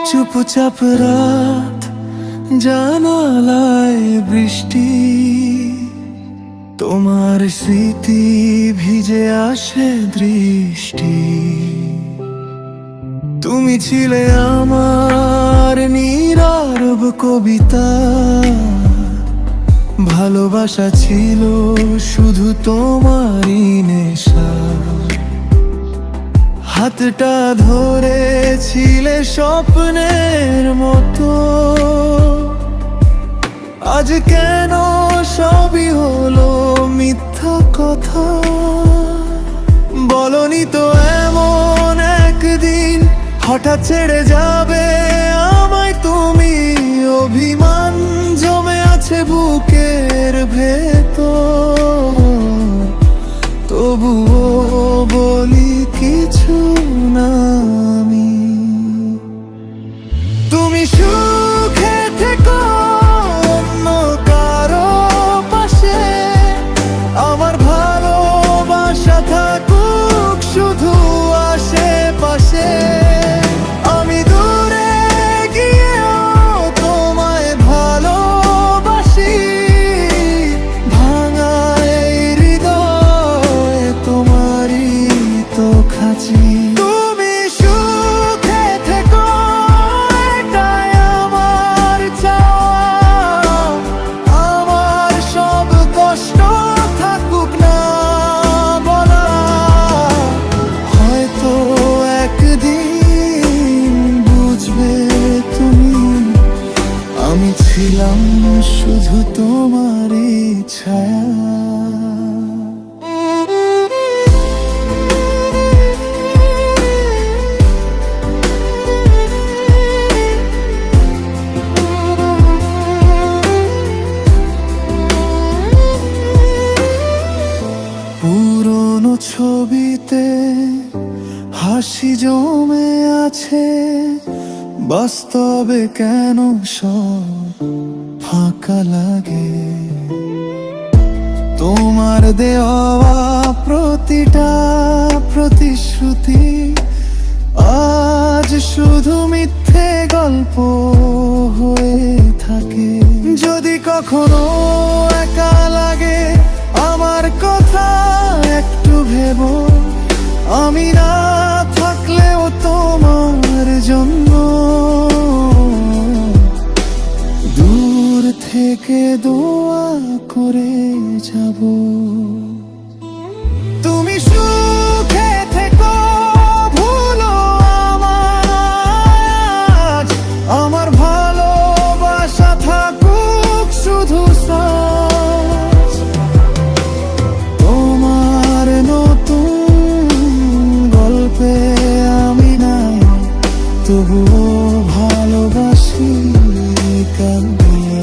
চুপচাপ রাত, জানালায় বৃষ্টি, তোমার স্মৃতি ভিজে আসে দৃষ্টি। তুমি ছিলে আমার নীরব কবিতা, ভালোবাসা ছিল শুধু তোমারই নেশা। হাতটা ধরেছিলে স্বপ্নের মতো, আজ কেন সবই হলো মিথ্যা কথা। বলনি তো এমন একদিন হঠাৎ ছেড়ে যাবে আমায় তুমি। অভিমান জমে আছে বুকের ভেতর, তবুও বলি কিছু না আমি। তুমি সুখে থেকো অন্য কারো পাশে, আমার ভালোবাসা থাকুক শুধু আশেপাশে। আমি দূরে গিয়েও তোমায় ভালোবাসি, ভাঙা এই হৃদয় তোমারই তো খাঁচি। তুমি সুখে থেকো এটাই আমার চাওয়া, আমার সব কষ্ট থাকুক না বলা। হয়তো একদিন বুঝবে তুমি, আমি ছিলাম শুধু তোমারই ছায়া। পুরনো ছবিতে হাসি জমে আছে, বাস্তবে কেন সব ফাঁকা লাগে। তোমার দেওয়া প্রতিটা প্রতিশ্রুতি আজ শুধু মিথ্যে গল্প হয়ে থাকে। যদি কখনো একা লাগে আমার কথা একটু ভেবো, আমি না থাকলেও তোমার জন্য দূর থেকে দোয়া করে যাব। তুমি সুখে থেকো, ভুলো আমায়, আমার ভালোবাসা থাকুক শুধু সাজ। তোমার নতুন গল্পে আমি নাই, তবুও ভালোবাসি কান্দিয়ে।